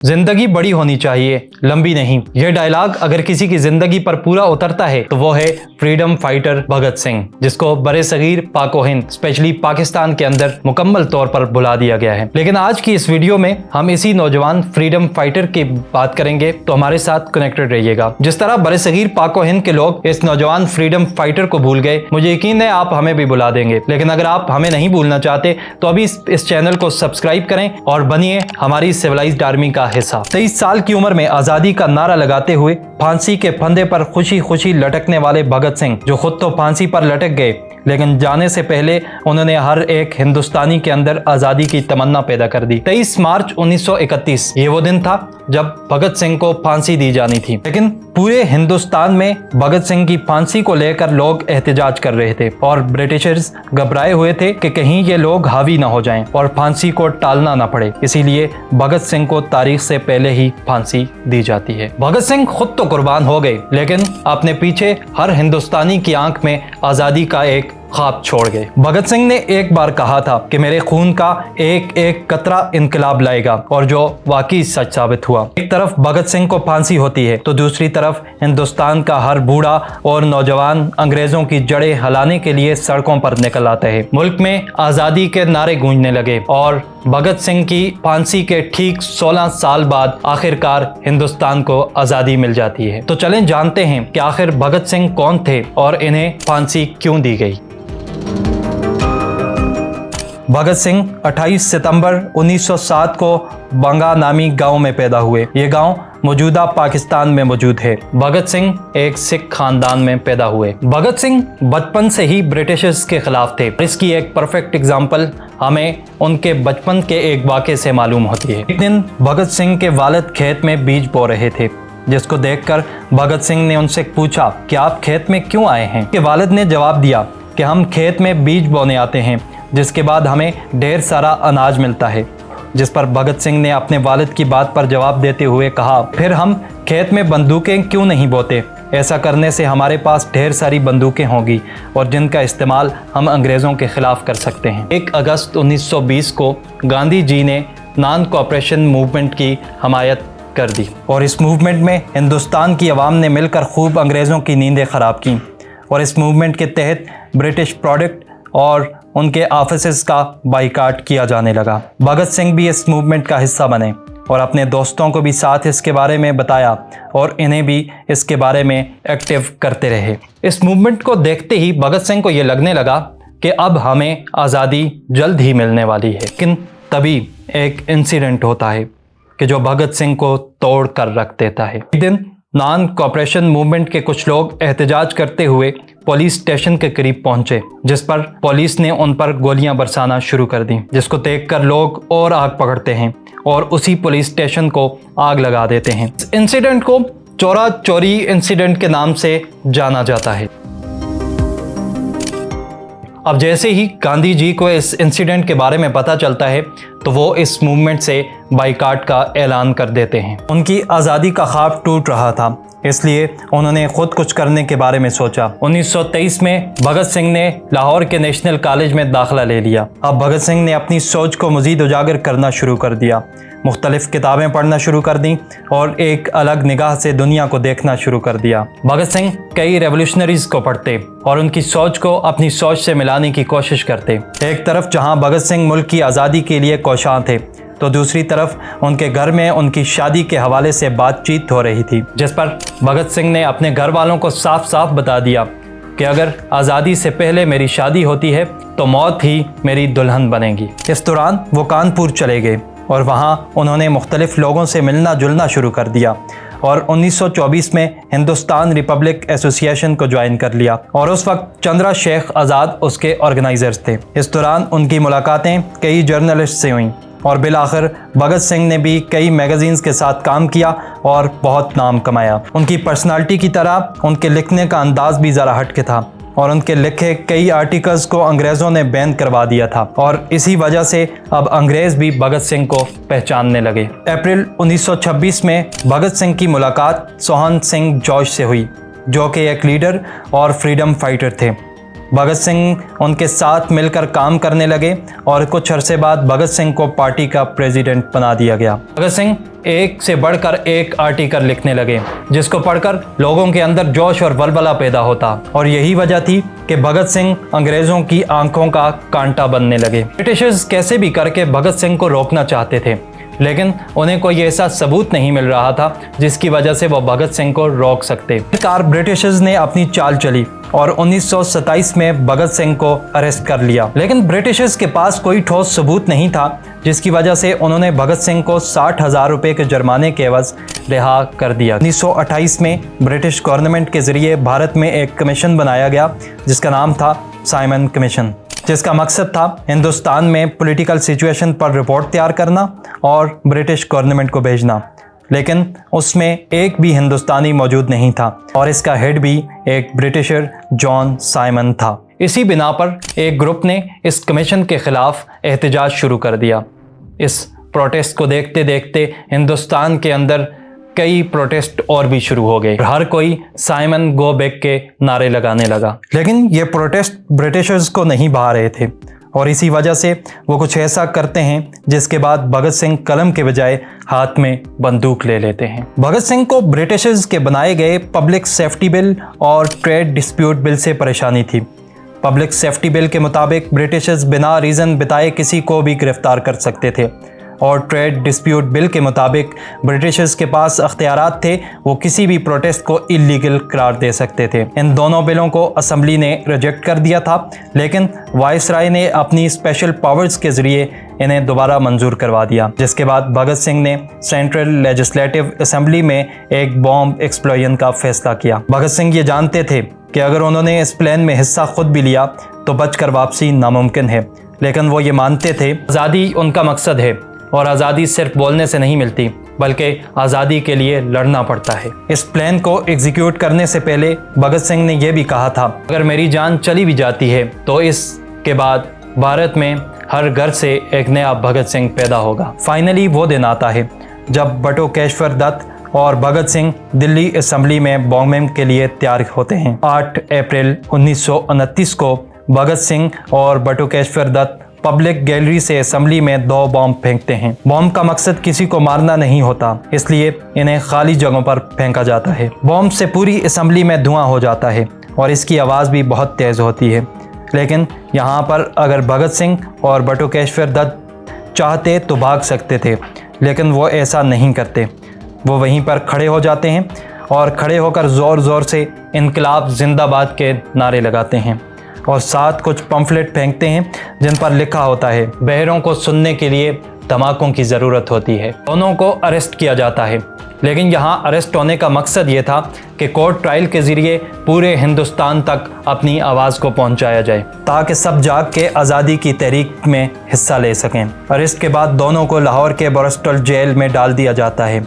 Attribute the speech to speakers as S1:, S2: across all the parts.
S1: जिंदगी बड़ी होनी चाहिए, लंबी नहीं। यह डायलॉग अगर किसी की जिंदगी पर पूरा उतरता है तो वो है फ्रीडम फाइटर भगत सिंह, जिसको बरे सगीर पाको हिंद स्पेशली पाकिस्तान के अंदर मुकम्मल तौर पर भुला दिया गया है। लेकिन आज की इस वीडियो में हम इसी नौजवान फ्रीडम फाइटर की बात करेंगे, तो हमारे साथ कनेक्टेड रहिएगा। जिस तरह बरे सगीर पाको हिंद के लोग इस नौजवान फ्रीडम फाइटर को भूल गए, मुझे यकीन है आप हमें भी भुला देंगे। लेकिन अगर आप हमें नहीं भूलना चाहते तो अभी इस चैनल को सब्सक्राइब करें और बनिए हमारी सिविलाइज्ड आर्मी का हिस्सा। 23 साल की उम्र में आजादी का नारा लगाते हुए फांसी के फंदे पर खुशी खुशी लटकने वाले भगत सिंह, जो खुद तो फांसी पर लटक गए लेकिन जाने से पहले उन्होंने हर एक हिंदुस्तानी के अंदर आजादी की तमन्ना पैदा कर दी। 23 मार्च 1931 ये वो दिन था जब भगत सिंह को फांसी दी जानी थी। लेकिन पूरे हिंदुस्तान में भगत सिंह की फांसी को लेकर लोग एहतजाज कर रहे थे और ब्रिटिशर्स घबराए हुए थे कि कहीं ये लोग हावी ना हो जाएं और फांसी को टालना ना पड़े। इसीलिए भगत सिंह को तारीख से पहले ही फांसी दी जाती है। भगत सिंह खुद तो कुर्बान हो गए, लेकिन अपने पीछे हर हिंदुस्तानी की आंख में आजादी का एक ख्वाब छोड़ गए। भगत सिंह ने एक बार कहा था कि मेरे खून का एक एक कतरा इनकलाब लाएगा, और जो वाकई सच साबित हुआ। एक तरफ भगत सिंह को फांसी होती है तो दूसरी तरफ हिंदुस्तान का हर बूढ़ा और नौजवान अंग्रेजों की जड़ें हिलाने के लिए सड़कों पर निकल आता है। मुल्क में आजादी के नारे गूंजने लगे और भगत सिंह की फांसी के ठीक 16 साल बाद आखिरकार हिंदुस्तान को आजादी मिल जाती है। तो चलें जानते हैं कि आखिर भगत सिंह कौन थे और इन्हें फांसी क्यों दी गई। भगत सिंह 28 सितंबर 1907 को बंगा नामी गांव में पैदा हुए। ये गांव मौजूदा पाकिस्तान में मौजूद है। भगत सिंह एक सिख खानदान में पैदा हुए। भगत सिंह बचपन से ही ब्रिटिशर्स के खिलाफ थे। इसकी एक परफेक्ट एग्जांपल हमें उनके बचपन के एक वाक़े से मालूम होती है। एक दिन भगत सिंह के वालिद खेत में बीज बो रहे थे, जिसको देखकर भगत सिंह ने उनसे पूछा कि आप खेत में क्यों आए हैं। के वालिद ने जवाब दिया कि हम खेत में बीज बोने आते हैं, जिसके बाद हमें ढेर सारा अनाज मिलता है। जिस पर भगत सिंह ने अपने वालिद की बात पर जवाब देते हुए कहा, फिर हम खेत में बंदूकें क्यों नहीं बोते? ऐसा करने से हमारे पास ढेर सारी बंदूकें होंगी और जिनका इस्तेमाल हम अंग्रेज़ों के खिलाफ कर सकते हैं। 1 अगस्त 1920 को गांधी जी ने नॉन कोऑपरेशन मूवमेंट की हमायत कर दी और इस मूवमेंट में हिंदुस्तान की आवाम ने मिलकर खूब अंग्रेज़ों की नींदें ख़राब की और इस मूवमेंट के तहत ब्रिटिश प्रोडक्ट और उनके ऑफिसेस का बाइकाट किया जाने लगा। भगत सिंह भी इस मूवमेंट का हिस्सा बने और अपने दोस्तों को भी साथ इसके बारे में बताया और इन्हें भी इसके बारे में एक्टिव करते रहे। इस मूवमेंट को देखते ही भगत सिंह को ये लगने लगा कि अब हमें आज़ादी जल्द ही मिलने वाली है। लेकिन तभी एक इंसिडेंट होता है कि जो भगत सिंह को तोड़ कर रख देता है। एक दिन नॉन कोऑपरेशन मूवमेंट के कुछ लोग एहतजाज करते हुए पुलिस स्टेशन के करीब पहुंचे, जिस पर पुलिस ने उन पर गोलियां बरसाना शुरू कर दी, जिसको देखकर लोग और आग पकड़ते हैं और उसी पुलिस स्टेशन को आग लगा देते हैं। इस इंसिडेंट को चोरा चोरी इंसिडेंट के नाम से जाना जाता है। अब जैसे ही गांधी जी को इस इंसिडेंट के बारे में पता चलता है तो वो इस मूवमेंट से बाइकाट का ऐलान कर देते हैं। उनकी आज़ादी का ख्वाब टूट रहा था, इसलिए उन्होंने खुद कुछ करने के बारे में सोचा। 1923 में भगत सिंह ने लाहौर के नेशनल कॉलेज में दाखिला ले लिया। अब भगत सिंह ने अपनी सोच को मज़ीद उजागर करना शुरू कर दिया, मुख्तलिफ किताबें पढ़ना शुरू कर दी और एक अलग निगाह से दुनिया को देखना शुरू कर दिया। भगत सिंह कई रेवोल्यूशनरीज को पढ़ते और उनकी सोच को अपनी सोच से मिलाने की कोशिश करते। एक तरफ जहां भगत सिंह मुल्क की आज़ादी के लिए कोशां थे, तो दूसरी तरफ उनके घर में उनकी शादी के हवाले से बातचीत हो रही थी, जिस पर भगत सिंह ने अपने घर वालों को साफ साफ बता दिया कि अगर आज़ादी से पहले मेरी शादी होती है तो मौत ही मेरी दुल्हन बनेगी। इस दौरान वो कानपुर चले गए और वहाँ उन्होंने मुख्तलिफ लोगों से मिलना जुलना शुरू कर दिया और 1924 में हिंदुस्तान रिपब्लिक एसोसिएशन को ज्वाइन कर लिया और उस वक्त चंद्रा शेख आज़ाद उसके ऑर्गेनाइजर्स थे। इस दौरान उनकी मुलाकातें कई जर्नलिस्ट से हुई और बिलाखिर भगत सिंह ने भी कई मैगजीन्स के साथ काम किया और बहुत नाम कमाया। उनकी पर्सनालिटी की तरह उनके लिखने का अंदाज भी ज़रा हटके था और उनके लिखे कई आर्टिकल्स को अंग्रेज़ों ने बैन करवा दिया था और इसी वजह से अब अंग्रेज़ भी भगत सिंह को पहचानने लगे। अप्रैल 1926 में भगत सिंह की मुलाकात सोहन सिंह जॉर्ज से हुई, जो कि एक लीडर और फ्रीडम फाइटर थे। भगत सिंह उनके साथ मिलकर काम करने लगे और कुछ अरसे बाद भगत सिंह को पार्टी का प्रेसिडेंट बना दिया गया। भगत सिंह एक से बढ़कर एक आर्टिकल लिखने लगे जिसको पढ़कर लोगों के अंदर जोश और वलवला पैदा होता, और यही वजह थी कि भगत सिंह अंग्रेजों की आंखों का कांटा बनने लगे। ब्रिटिशर्स कैसे भी करके भगत सिंह को रोकना चाहते थे, लेकिन उन्हें कोई ऐसा सबूत नहीं मिल रहा था जिसकी वजह से वो भगत सिंह को रोक सकते। आखिरकार ब्रिटिशर्स ने अपनी चाल चली और 1927 में भगत सिंह को अरेस्ट कर लिया, लेकिन ब्रिटिशर्स के पास कोई ठोस सबूत नहीं था, जिसकी वजह से उन्होंने भगत सिंह को 60,000 रुपए के जुर्माने के एवज रिहा कर दिया। 1928 में ब्रिटिश गवर्नमेंट के जरिए भारत में एक कमीशन बनाया गया जिसका नाम था साइमन कमीशन, जिसका मकसद था हिंदुस्तान में पॉलिटिकल सिचुएशन पर रिपोर्ट तैयार करना और ब्रिटिश गवर्नमेंट को भेजना, लेकिन उसमें एक भी हिंदुस्तानी मौजूद नहीं था और इसका हेड भी एक ब्रिटिशर जॉन साइमन था। इसी बिना पर एक ग्रुप ने इस कमीशन के खिलाफ एहतजाज शुरू कर दिया। इस प्रोटेस्ट को देखते देखते हिंदुस्तान के अंदर कई प्रोटेस्ट और भी शुरू हो गए। हर कोई साइमन गो बैक के नारे लगाने लगा, लेकिन ये प्रोटेस्ट ब्रिटिशर्स को नहीं भा रहे थे और इसी वजह से वो कुछ ऐसा करते हैं जिसके बाद भगत सिंह कलम के बजाय हाथ में बंदूक ले लेते हैं। भगत सिंह को ब्रिटिशर्स के बनाए गए पब्लिक सेफ्टी बिल और ट्रेड डिस्प्यूट बिल से परेशानी थी। पब्लिक सेफ्टी बिल के मुताबिक ब्रिटिशर्स बिना रीज़न बताए किसी को भी गिरफ्तार कर सकते थे और ट्रेड डिस्प्यूट बिल के मुताबिक ब्रिटिशर्स के पास अख्तियारात थे, वो किसी भी प्रोटेस्ट को इलीगल करार दे सकते थे। इन दोनों बिलों को असेंबली ने रिजेक्ट कर दिया था, लेकिन वाइसराय ने अपनी स्पेशल पावर्स के ज़रिए इन्हें दोबारा मंजूर करवा दिया, जिसके बाद भगत सिंह ने सेंट्रल लेजिस्लेटिव असेंबली में एक बॉम्ब एक्सप्लोजन का फैसला किया। भगत सिंह ये जानते थे कि अगर उन्होंने इस प्लान में हिस्सा खुद भी लिया तो बचकर वापसी नामुमकिन है, लेकिन वो ये मानते थे आज़ादी उनका मकसद है और आज़ादी सिर्फ बोलने से नहीं मिलती, बल्कि आज़ादी के लिए लड़ना पड़ता है। इस प्लान को एग्जीक्यूट करने से पहले भगत सिंह ने यह भी कहा था, अगर मेरी जान चली भी जाती है तो इसके बाद भारत में हर घर से एक नया भगत सिंह पैदा होगा। फाइनली वो दिन आता है जब बटुकेश्वर दत्त और भगत सिंह दिल्ली असेंबली में बॉम्बिंग के लिए तैयार होते हैं। 8 अप्रैल 1929 को भगत सिंह और बटुकेश्वर दत्त पब्लिक गैलरी से असेंबली में 2 बॉम्ब फेंकते हैं। बॉम्ब का मकसद किसी को मारना नहीं होता, इसलिए इन्हें खाली जगहों पर फेंका जाता है। बॉम्ब से पूरी असेंबली में धुआं हो जाता है और इसकी आवाज़ भी बहुत तेज़ होती है, लेकिन यहाँ पर अगर भगत सिंह और बटुकेश्वर दत्त चाहते तो भाग सकते थे, लेकिन वो ऐसा नहीं करते। वो वहीं पर खड़े हो जाते हैं और खड़े होकर ज़ोर ज़ोर से इनकलाब जिंदाबाद के नारे लगाते हैं और साथ कुछ पम्फलेट फेंकते हैं जिन पर लिखा होता है, बहरों को सुनने के लिए धमाकों की ज़रूरत होती है। दोनों को अरेस्ट किया जाता है, लेकिन यहाँ अरेस्ट होने का मकसद ये था कि कोर्ट ट्रायल के ज़रिए पूरे हिंदुस्तान तक अपनी आवाज़ को पहुँचाया जाए, ताकि सब जाग के आज़ादी की तहरीक में हिस्सा ले सकें। अरेस्ट के बाद दोनों को लाहौर के बोरस्टल जेल में डाल दिया जाता है,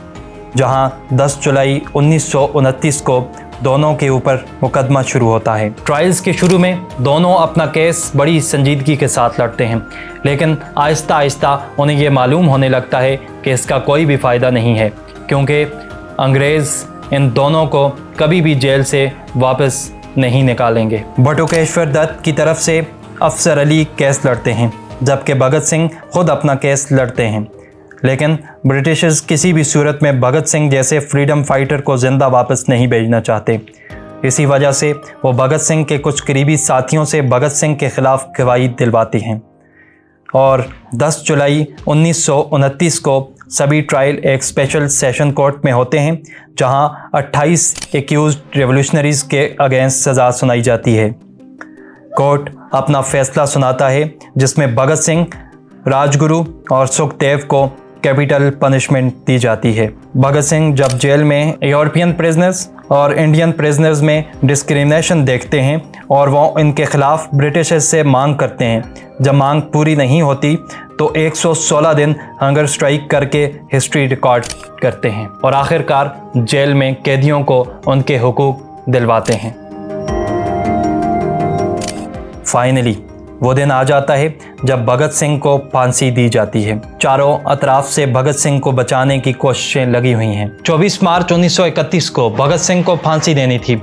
S1: जहाँ 10 जुलाई 1929 को दोनों के ऊपर मुकदमा शुरू होता है। ट्रायल्स के शुरू में दोनों अपना केस बड़ी संजीदगी के साथ लड़ते हैं, लेकिन आहिस्ता आहिस्ता उन्हें ये मालूम होने लगता है कि इसका कोई भी फ़ायदा नहीं है, क्योंकि अंग्रेज़ इन दोनों को कभी भी जेल से वापस नहीं निकालेंगे। बटुकेश्वर दत्त की तरफ से अफसर अली केस लड़ते हैं, जबकि भगत सिंह खुद अपना केस लड़ते हैं, लेकिन ब्रिटिशर्स किसी भी सूरत में भगत सिंह जैसे फ्रीडम फाइटर को ज़िंदा वापस नहीं भेजना चाहते। इसी वजह से वो भगत सिंह के कुछ करीबी साथियों से भगत सिंह के ख़िलाफ़ गवाही दिलवाती हैं और 10 जुलाई 1929 को सभी ट्रायल एक स्पेशल सेशन कोर्ट में होते हैं, जहां 28 एक्यूज्ड रेवोल्यूशनरीज़ के अगेंस्ट सज़ा सुनाई जाती है। कोर्ट अपना फ़ैसला सुनाता है, जिसमें भगत सिंह, राजगुरु और सुखदेव को कैपिटल पनिशमेंट दी जाती है। भगत सिंह जब जेल में यूरोपियन प्रिजनर्स और इंडियन प्रिजनर्स में डिस्क्रिमिनेशन देखते हैं और वो इनके ख़िलाफ़ ब्रिटिशर्स से मांग करते हैं, जब मांग पूरी नहीं होती तो 116 दिन हंगर स्ट्राइक करके हिस्ट्री रिकॉर्ड करते हैं और आखिरकार जेल में कैदियों को उनके हुकूक दिलवाते हैं। फाइनली वो दिन आ जाता है जब भगत सिंह को फांसी दी जाती है। चारों अतराफ से भगत सिंह को बचाने की कोशिशें लगी हुई हैं। 24 मार्च 1931 को भगत सिंह को फांसी देनी थी,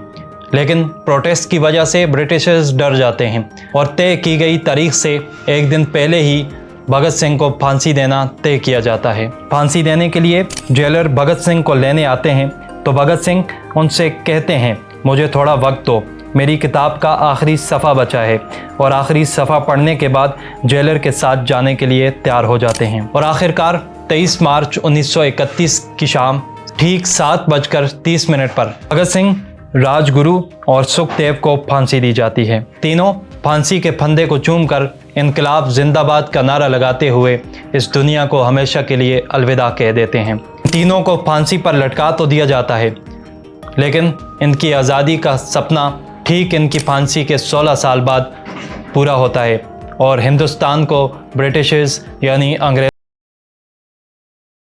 S1: लेकिन प्रोटेस्ट की वजह से ब्रिटिशर्स डर जाते हैं और तय की गई तारीख से एक दिन पहले ही भगत सिंह को फांसी देना तय किया जाता है। फांसी देने के लिए जेलर भगत सिंह को लेने आते हैं तो भगत सिंह उनसे कहते हैं, मुझे थोड़ा वक्त दो, मेरी किताब का आखिरी सफ़ा बचा है। और आखिरी सफ़ा पढ़ने के बाद जेलर के साथ जाने के लिए तैयार हो जाते हैं। और आखिरकार 23 मार्च 1931 की शाम ठीक 7:30 पर भगत सिंह, राजगुरु और सुखदेव को फांसी दी जाती है। तीनों फांसी के फंदे को चूमकर इनकलाब जिंदाबाद का नारा लगाते हुए इस दुनिया को हमेशा के लिए अलविदा कह देते हैं। तीनों को फांसी पर लटका तो दिया जाता है, लेकिन इनकी आज़ादी का सपना ठीक इनकी फांसी के 16 साल बाद पूरा होता है और हिंदुस्तान को ब्रिटिशर्स यानी अंग्रेज